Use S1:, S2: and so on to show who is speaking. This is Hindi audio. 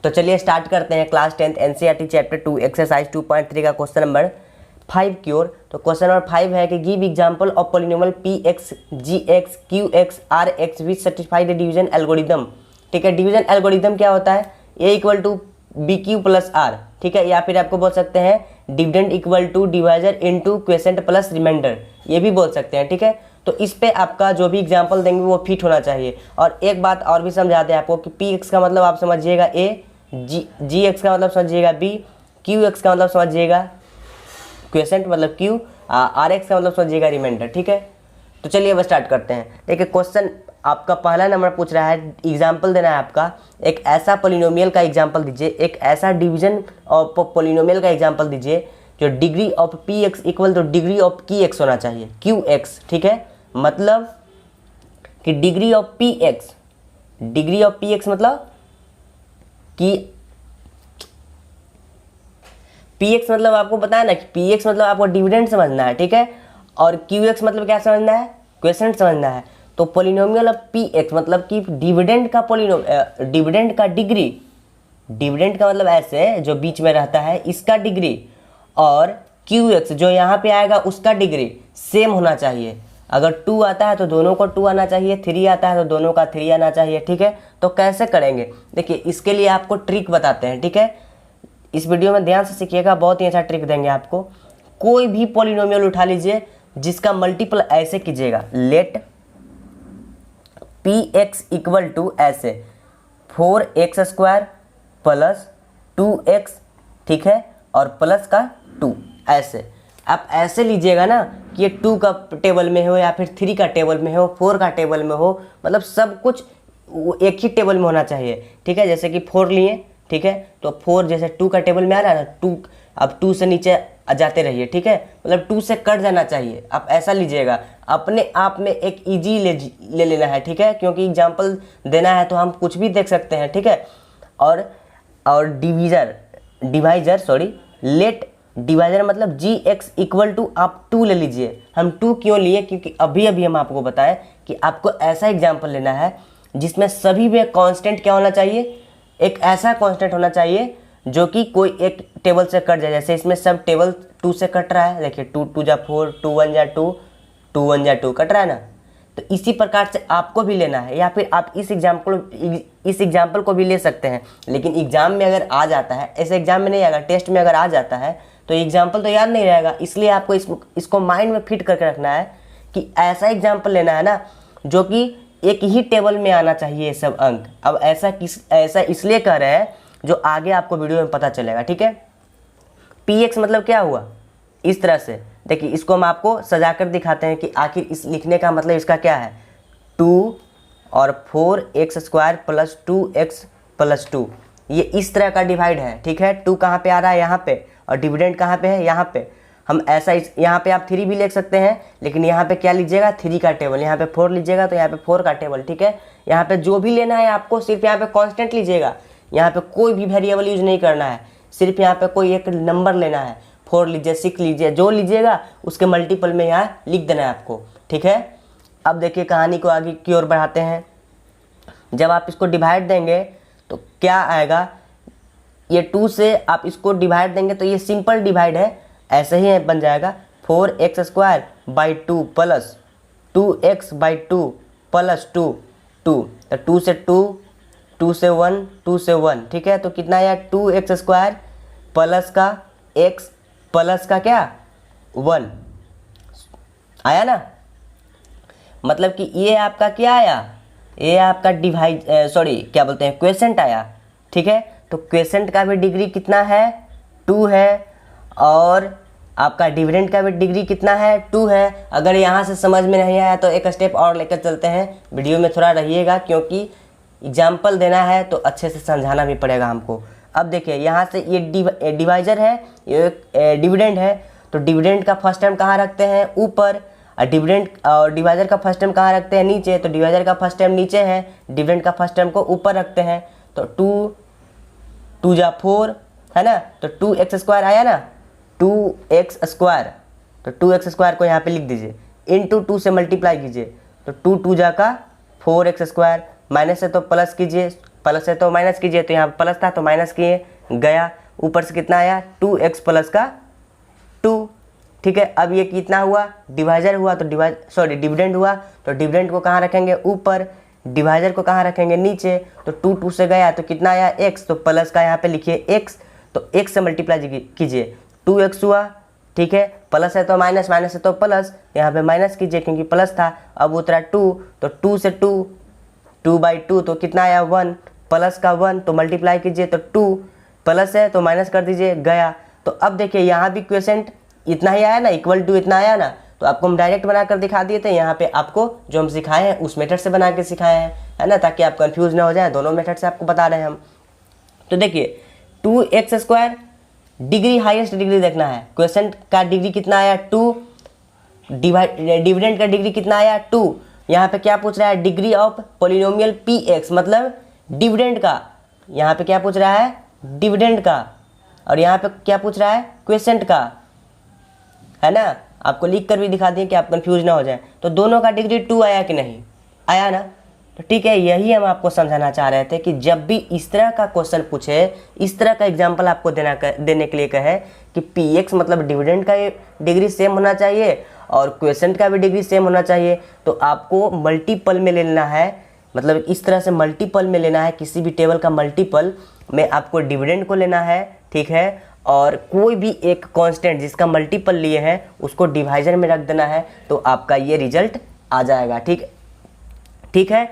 S1: तो चलिए स्टार्ट करते हैं class 10th NCERT chapter 2 exercise 2.3 का क्वेश्चन नंबर 5 की ओर। तो क्वेश्चन नंबर 5 है कि give example of polynomial p x g x q x r x which satisfy the division algorithm. ठीक है, डिवीजन एल्गोरिदम क्या होता है? A equal to b q plus r. ठीक है, या फिर आपको बोल सकते हैं dividend equal to divisor into quotient plus remainder, ये भी बोल सकते हैं। ठीक है, तो इस पे आपका जो भी एग्जांपल देंगे वो फिट होना चाहिए। और एक बात और भी समझाते हैं आपको कि पी एक्स का मतलब आप समझिएगा ए, जी एक्स का मतलब समझिएगा बी, क्यू एक्स का मतलब समझिएगा क्वेसेंट मतलब क्यू, आर एक्स का मतलब समझिएगा रिमाइंडर। ठीक है, तो चलिए अब स्टार्ट करते हैं। देखिए क्वेश्चन आपका पहला नंबर पूछ रहा है, एग्जाम्पल देना है आपका, एक ऐसा पोलिनोमियल का एग्जाम्पल दीजिए, एक ऐसा डिवीजन ऑफ पोलिनोमियल का एग्जाम्पल दीजिए जो degree of P X equal two degree of की एक्स होना चाहिए, क्यू एक्स। ठीक है, मतलब कि degree of P x, degree of P x मतलब कि पी एक्स मतलब आपको पता है ना कि पी एक्स मतलब आपको डिविडेंड समझना है। ठीक है, और क्यू एक्स मतलब क्या समझना है? क्वेसेंट समझना है। तो पोलिनोमियल ऑफ पी एक्स मतलब कि डिविडेंड का डिविडेंड का डिग्री, डिविडेंड का मतलब ऐसे जो बीच में रहता है इसका डिग्री, और क्यू एक्स जो यहाँ पे आएगा उसका डिग्री सेम होना चाहिए। अगर 2 आता है तो दोनों को 2 आना चाहिए, 3 आता है तो दोनों का 3 आना चाहिए। ठीक है, तो कैसे करेंगे देखिए, इसके लिए आपको ट्रिक बताते हैं। ठीक है, इस वीडियो में ध्यान से सीखिएगा, बहुत ही अच्छा ट्रिक देंगे आपको। कोई भी पॉलिनोमियल उठा लीजिए जिसका मल्टीपल ऐसे कीजिएगा, let P X equal to ऐसे 4x स्क्वायर प्लस 2x, ठीक है, और प्लस का 2 ऐसे। आप ऐसे लीजिएगा ना कि ये 2 का टेबल में हो या फिर 3 का टेबल में हो, 4 का टेबल में हो, मतलब सब कुछ एक ही टेबल में होना चाहिए। ठीक है, जैसे कि 4 लिए, ठीक है, तो 4 जैसे 2 का टेबल में आ रहा है ना, 2 अब 2 से नीचे जाते रहिए। ठीक है, मतलब 2 से कट जाना चाहिए, आप ऐसा लीजिएगा। अपने आप में एक इजी ले लेना है। ठीक है, क्योंकि एग्जाम्पल देना है तो हम कुछ भी देख सकते हैं। ठीक है, और डिवाइजर लेट डिवाइजर मतलब जी एक्स इक्वल टू आप 2 ले लीजिए। हम 2 क्यों लिए? क्योंकि अभी अभी हम आपको बताएं कि आपको ऐसा एग्जाम्पल लेना है जिसमें सभी में कांस्टेंट क्या होना चाहिए? एक ऐसा कांस्टेंट होना चाहिए जो कि कोई एक टेबल से कट जाए। जैसे इसमें सब टेबल 2 से कट रहा है, देखिए 2 2 जा 4, 2 1 जा 2, 2 1 जा 2 कट रहा है ना। तो इसी प्रकार से आपको भी लेना है, या फिर आप इस एग्जाम्पल को भी ले सकते हैं। लेकिन एग्जाम में अगर आ जाता है, ऐसे एग्जाम में नहीं आएगा, टेस्ट में अगर आ जाता है तो एग्जाम्पल तो याद नहीं रहेगा। इसलिए आपको इसको माइंड में फिट करके रखना है कि ऐसा एग्जाम्पल लेना है ना जो कि एक ही टेबल में आना चाहिए ये सब अंक। अब ऐसा इसलिए कह रहे हैं जो आगे आपको वीडियो में पता चलेगा। ठीक है, पी एक्स मतलब क्या हुआ? इस तरह से देखिए, इसको हम आपको सजा कर दिखाते हैं कि आखिर इस लिखने का मतलब इसका क्या है। 2 और 4x square plus 2x plus 2, ये इस तरह का डिवाइड है। ठीक है, 2 कहाँ पे आ रहा है? यहाँ पे, और डिविडेंड कहाँ पे है? यहाँ पे। हम ऐसा यहाँ पे आप 3 भी लिख सकते हैं, लेकिन यहाँ पे क्या लीजिएगा? 3 का टेबल। यहाँ पे 4 लीजिएगा तो यहाँ पे 4 का टेबल। ठीक है, यहाँ पे जो भी लेना है आपको सिर्फ यहाँ पे कांस्टेंट लीजिएगा, यहाँ पे कोई भी वेरिएबल यूज नहीं करना है, सिर्फ यहाँ पे कोई एक नंबर लेना है। 4 लीजिए, 6 लीजिए, जो लीजिएगा उसके मल्टीपल में यहाँ लिख देना है आपको। ठीक है, अब देखिए कहानी को आगे की ओर बढ़ाते हैं। जब आप इसको डिवाइड देंगे तो क्या आएगा? ये 2 से आप इसको डिवाइड देंगे तो ये सिंपल डिवाइड है, ऐसे ही बन जाएगा 4x square by 2 plus 2x by 2 plus 2 तो 2 से 2, 2 से 1, 2 से 1। ठीक है, तो कितना आया? 2x स्क्वायर प्लस का x प्लस का क्या 1 आया ना। मतलब कि ये आपका क्या आया? ये आपका क्या बोलते हैं, क्वेसेंट आया। ठीक है, तो क्वेसेंट का भी डिग्री कितना है? 2 है, और आपका डिविडेंड का भी डिग्री कितना है? 2 है। अगर यहाँ से समझ में नहीं आया तो एक स्टेप और लेकर चलते हैं, वीडियो में थोड़ा रहिएगा क्योंकि एग्जाम्पल देना है तो अच्छे से समझाना भी पड़ेगा हमको। अब देखिए यहाँ से ये डिवाइजर है, ये डिविडेंड है, तो डिविडेंड का फर्स्ट टर्म कहाँ रखते हैं? ऊपर। और डिविडेंड और डिवाइजर का फर्स्ट टर्म कहाँ रखते हैं? नीचे। तो डिवाइजर का फर्स्ट टर्म नीचे है, डिविडेंड का फर्स्ट टर्म को ऊपर रखते हैं। तो 2 2 जा 4 है ना, तो 2x स्क्वायर आया ना, 2x स्क्वायर। तो 2x स्क्वायर को यहाँ पे लिख दीजिए, इंटू 2 से मल्टीप्लाई कीजिए, तो 2 2 जा का 4x स्क्वायर, माइनस है तो प्लस कीजिए, प्लस है तो माइनस कीजिए, तो यहाँ प्लस था तो माइनस किए, गया। ऊपर से कितना आया 2x प्लस का 2, ठीक है। अब ये कितना हुआ, डिवाइजर हुआ, तो डिविडेंड हुआ, तो डिविडेंड को कहाँ रखेंगे, ऊपर, डिवाइजर को कहाँ रखेंगे, नीचे। तो 2 से गया तो कितना आया x, तो प्लस का यहाँ पे लिखिए x, तो x से मल्टीप्लाई कीजिए, 2x हुआ, ठीक है। प्लस है तो माइनस, माइनस है तो प्लस, यहाँ पे माइनस कीजिए क्योंकि प्लस था। अब उतरा 2, तो 2 से 2/2 तो कितना आया 1, प्लस का 1 तो मल्टीप्लाई कीजिए, तो 2 प्लस है तो माइनस कर दीजिए, गया। तो अब देखिए यहाँ भी क्वेश्चन इतना ही आया ना, इक्वल टू इतना आया ना, तो आपको हम डायरेक्ट बनाकर दिखा दिए थे। यहाँ पे आपको जो हम सिखाए हैं उस मेथड से बना के सिखाए हैं, है ना, ताकि आप कंफ्यूज ना हो जाए। दोनों मेथड से आपको बता रहे हैं हम। तो देखिए 2x² डिग्री, हाईएस्ट डिग्री देखना है। क्वेश्चन का डिग्री कितना आया 2, डिविडेंड का डिग्री कितना आया 2। यहाँ पे क्या पूछ रहा है, डिग्री ऑफ पॉलिनोमियल px, मतलब डिविडेंड का। यहाँ पे क्या पूछ रहा है, डिविडेंड का। और यहाँ पे क्या पूछ रहा है, क्वेश्चन का, है ना। आपको लिख कर भी दिखा दिए कि आप कंफ्यूज ना हो जाए। तो दोनों का डिग्री 2 आया कि नहीं आया ना, तो ठीक है। यही हम आपको समझाना चाह रहे थे कि जब भी इस तरह का क्वेश्चन पूछे, इस तरह का एग्जांपल आपको देने के लिए कहे कि px मतलब डिविडेंड का डिग्री सेम होना चाहिए और क्वेश्चन का भी डिग्री सेम होना चाहिए, तो आपको मल्टीपल में लेना है। मतलब इस तरह से मल्टीपल में लेना है, किसी भी टेबल का मल्टीपल में आपको डिविडेंड को लेना है, ठीक है। और कोई भी एक कांस्टेंट जिसका मल्टीपल लिए हैं उसको डिवाइजर में रख देना है, तो आपका ये रिजल्ट आ जाएगा, ठीक है।